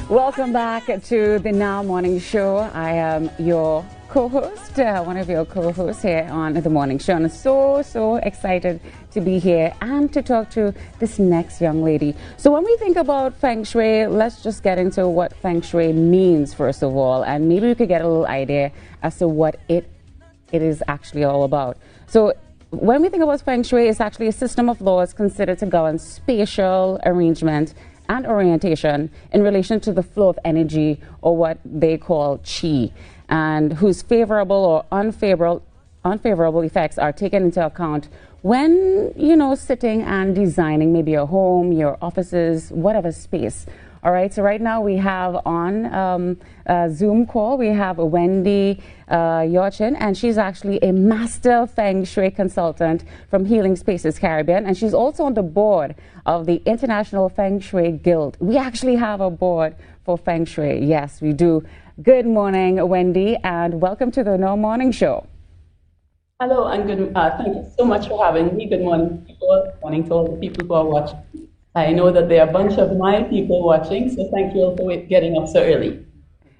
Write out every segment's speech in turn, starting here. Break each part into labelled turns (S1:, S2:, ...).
S1: Welcome back to the Now Morning Show. I am your co-host, one of your co-hosts here on the Morning Show. And I'm so excited to be here and to talk to this next young lady. So when we think about Feng Shui, let's just get into what Feng Shui means, first of all. And maybe we could get a little idea as to what it is actually all about. So when we think about Feng Shui, it's actually a system of laws considered to govern spatial arrangement and orientation in relation to the flow of energy, or what they call qi, and whose favorable or unfavorable effects are taken into account when, sitting and designing maybe your home, your offices, whatever space. All right, so right now we have on a Zoom call, we have Wendy Yorchin, and she's actually a master Feng Shui consultant from Healing Spaces Caribbean, and she's also on the board of the International Feng Shui Guild. We actually have a board for Feng Shui. Yes, we do. Good morning, Wendy, and welcome to the No Morning Show.
S2: Hello, and good. Thank you so much for having me. Good morning, people. Good morning to all the people who are watching. I know that there are a bunch of my people watching, so thank you all for getting up so early.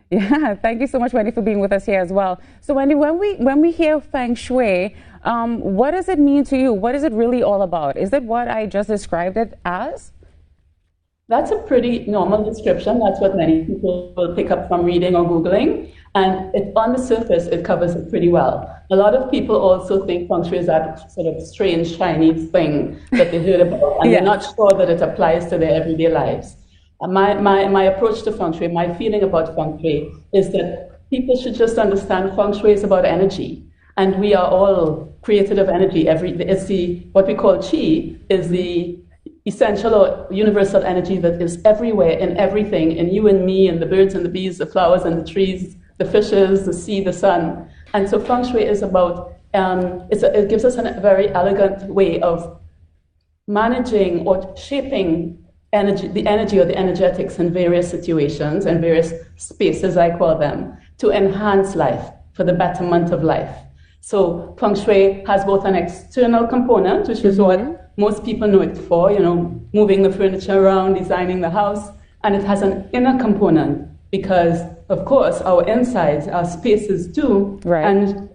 S1: Yeah, thank you so much, Wendy, for being with us here as well. So, Wendy, when we hear Feng Shui, what does it mean to you? What is it really all about? Is it what I just described it as?
S2: That's a pretty normal description. That's what many people will pick up from reading or Googling. And on the surface, it covers it pretty well. A lot of people also think Feng Shui is that sort of strange Chinese thing that they heard about, and they're not sure that it applies to their everyday lives. My approach to Feng Shui, my feeling about Feng Shui is that people should just understand Feng Shui is about energy. And we are all created of energy. What we call qi is the essential or universal energy that is everywhere in everything, in you and me, and the birds and the bees, the flowers and the trees, the fishes, the sea, the sun. And so Feng Shui is about, it gives us a very elegant way of managing or shaping the energy or the energetics in various situations and various spaces, I call them, to enhance life, for the betterment of life. So Feng Shui has both an external component, which is what most people know it for, moving the furniture around, designing the house, and it has an inner component because, of course, our insides are spaces too,
S1: right.
S2: And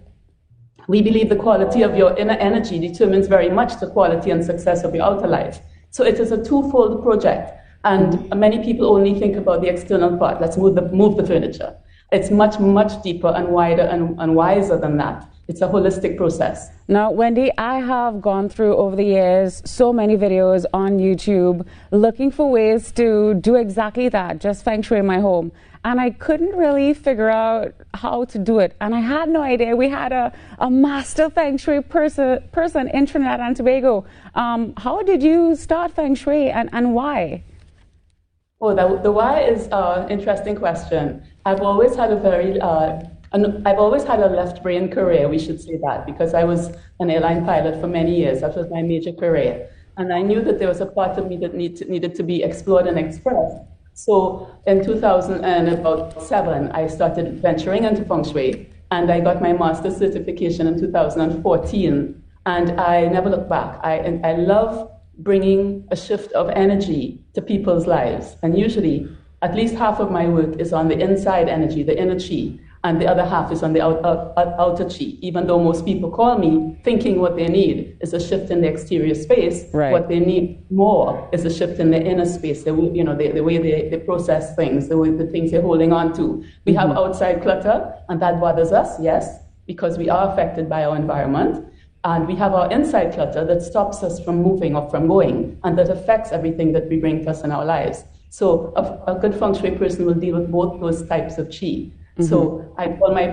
S2: we believe the quality of your inner energy determines very much the quality and success of your outer life. So it is a twofold project, and many people only think about the external part. Let's move the furniture. It's much deeper and wider and wiser than that. It's a holistic process.
S1: Now, Wendy, I have gone through over the years so many videos on YouTube looking for ways to do exactly that, just Feng Shui in my home. And I couldn't really figure out how to do it. And I had no idea. We had a master Feng Shui person in Trinidad and Tobago. How did you start Feng Shui and why?
S2: Oh, the why is an interesting question. I've always had a left brain career, we should say that, because I was an airline pilot for many years. That was my major career. And I knew that there was a part of me that needed to be explored and expressed. So in 2007, I started venturing into Feng Shui, and I got my master's certification in 2014. And I never looked back. I love bringing a shift of energy to people's lives. And usually, at least half of my work is on the inside energy, the inner chi, and the other half is on the outer chi. Even though most people call me thinking what they need is a shift in the exterior space,
S1: right.
S2: What they need more is a shift in the inner space, the way they process things, the things they're holding on to. We have outside clutter, and that bothers us, yes, because we are affected by our environment. And we have our inside clutter that stops us from moving or from going, and that affects everything that we bring to us in our lives. So a good Feng Shui person will deal with both those types of qi. So I call my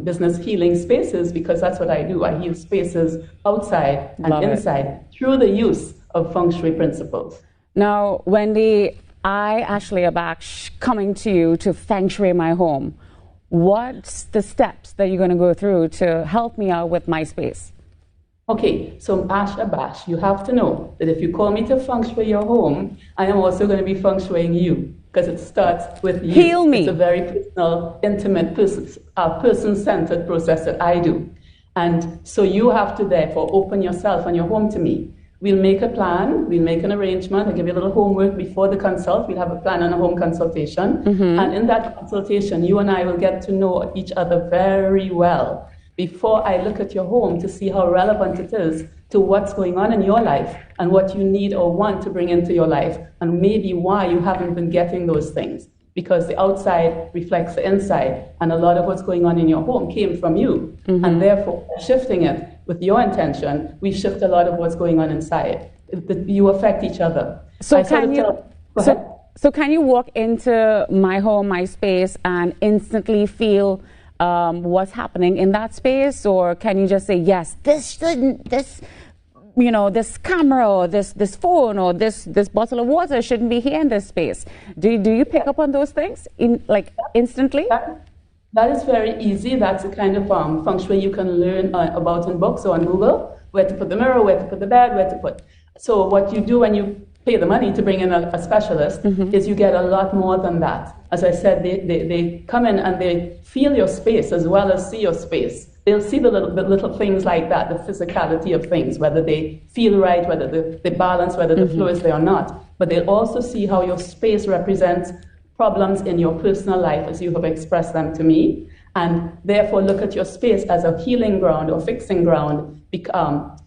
S2: business Healing Spaces, because that's what I do. I heal spaces outside and inside through the use of Feng Shui principles.
S1: Now, Wendy, I actually am coming to you to Feng Shui my home. What's the steps that you're going to go through to help me out with my space?
S2: Okay, so Ash, you have to know that if you call me to Feng Shui your home, I am also going to be Feng Shuiing you, because it starts with you.
S1: Heal me.
S2: It's a very personal, intimate, person-centered process that I do. And so you have to therefore open yourself and your home to me. We'll make a plan, we'll make an arrangement, I'll give you a little homework before the consult. We'll have a plan and a home consultation. And in that consultation, you and I will get to know each other very well before I look at your home to see how relevant it is to what's going on in your life and what you need or want to bring into your life, and maybe why you haven't been getting those things. Because the outside reflects the inside, and a lot of what's going on in your home came from you. And therefore, shifting it with your intention, we shift a lot of what's going on inside. You affect each other.
S1: So can you walk into my home, my space, and instantly feel what's happening in that space? Or can you just say, yes, this camera or this phone or this bottle of water shouldn't be here in this space? Do you pick up on those things instantly?
S2: That is very easy. That's the kind of feng shui you can learn about in books or on Google, where to put the mirror, where to put the bed, where to put. So what you do when you pay the money to bring in a specialist is you get a lot more than that. As I said, they come in and they feel your space as well as see your space. They'll see the little things like that, the physicality of things, whether they feel right, whether they balance, whether the flow is there or not. But they'll also see how your space represents problems in your personal life as you have expressed them to me, and therefore look at your space as a healing ground or fixing ground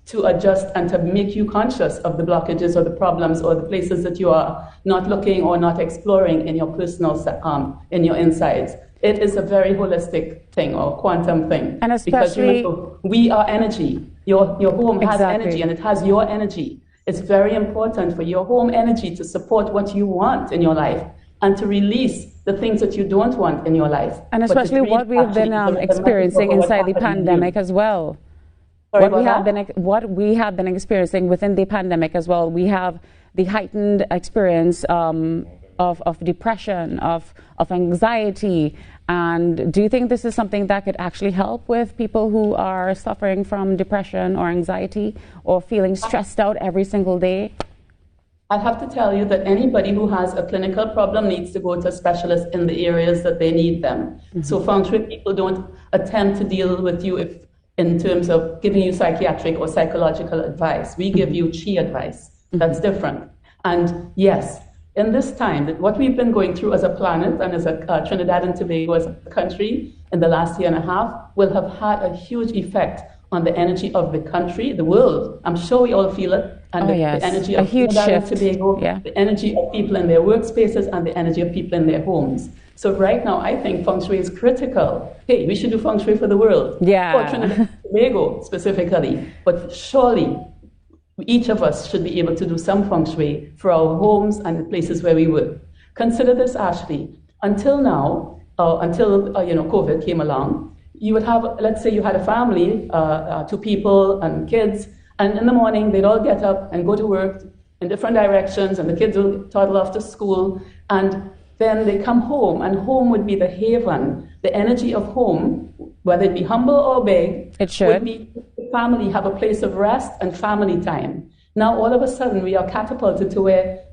S2: to adjust and to make you conscious of the blockages or the problems or the places that you are not looking or not exploring in your personal, in your insides. It is a very holistic thing or quantum thing.
S1: And especially,
S2: because remember, we are energy. Your home has energy, and it has your energy. It's very important for your home energy to support what you want in your life and to release the things that you don't want in your life.
S1: And especially what we have been experiencing inside the pandemic as well. What we have been experiencing within the pandemic as well. We have the heightened experience of depression, of anxiety. And do you think this is something that could actually help with people who are suffering from depression or anxiety or feeling stressed out every single day?
S2: I have to tell you that anybody who has a clinical problem needs to go to a specialist in the areas that they need them. So feng shui people don't attempt to deal with you in terms of giving you psychiatric or psychological advice. We give you chi advice. That's different. And yes, in this time, that what we've been going through as a planet and as a Trinidad and Tobago as a country in the last year and a half will have had a huge effect on the energy of the country, the world. I'm sure we all feel it. And the energy of Trinidad and Tobago, the energy of people in their workspaces, and the energy of people in their homes. So right now, I think feng shui is critical. Hey, we should do feng shui for the world. For Trinidad and Tobago specifically. But surely, each of us should be able to do some feng shui for our homes and the places where we work. Consider this, Ashley. Until now, until COVID came along, you would have, let's say you had a family, 2 people and kids, and in the morning they'd all get up and go to work in different directions, and the kids will toddle off to school, and then they come home, and home would be the haven. The energy of home, whether it be humble or big, would be the family have a place of rest and family time. Now all of a sudden we are catapulted to where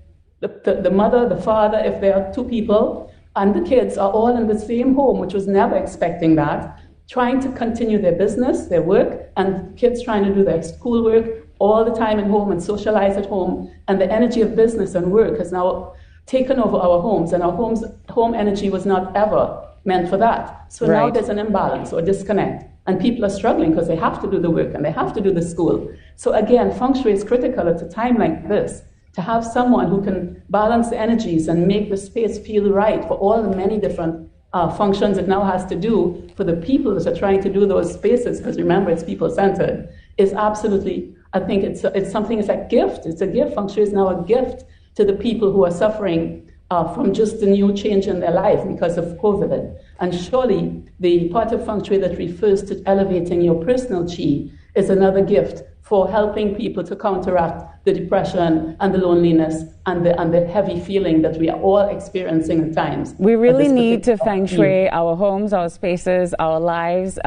S2: the mother, the father, if there are 2 people, and the kids are all in the same home, which was never expecting that, trying to continue their business, their work, and kids trying to do their schoolwork all the time at home and socialize at home. And the energy of business and work has now taken over our homes, and our home energy was not ever meant for that. So now there's an imbalance or disconnect, and people are struggling because they have to do the work and they have to do the school. So again, feng shui is critical at a time like this, to have someone who can balance the energies and make the space feel right for all the many different functions it now has to do for the people that are trying to do those spaces, because remember, it's people-centered, is absolutely, I think it's something, it's a gift. It's a gift. Feng Shui is now a gift to the people who are suffering from just the new change in their life because of COVID. And surely the part of Feng Shui that refers to elevating your personal chi is another gift for helping people to counteract the depression and the loneliness and the heavy feeling that we are all experiencing at times.
S1: We really need to feng shui our homes, our spaces, our lives.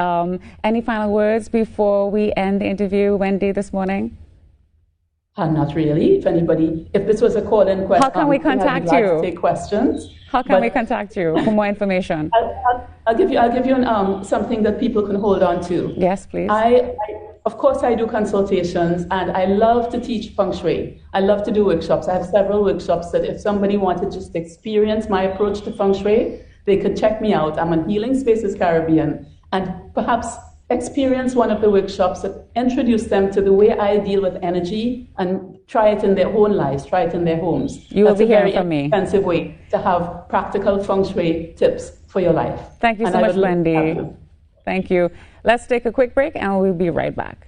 S1: Any final words before we end the interview, Wendy, this morning?
S2: Not really. If this was a call-in question,
S1: how can we contact you?
S2: To take questions.
S1: How can we contact you for more information?
S2: I'll give you something that people can hold on to.
S1: Yes, please.
S2: of course, I do consultations, and I love to teach Feng Shui. I love to do workshops. I have several workshops that if somebody wanted just to experience my approach to Feng Shui, they could check me out. I'm on Healing Spaces Caribbean, and perhaps experience one of the workshops that introduce them to the way I deal with energy and try it in their own lives, try it in their homes.
S1: You will be hearing from me.
S2: That's a very expensive way to have practical Feng Shui tips for your life.
S1: Thank you so much, Wendy. Thank you. Let's take a quick break and we'll be right back.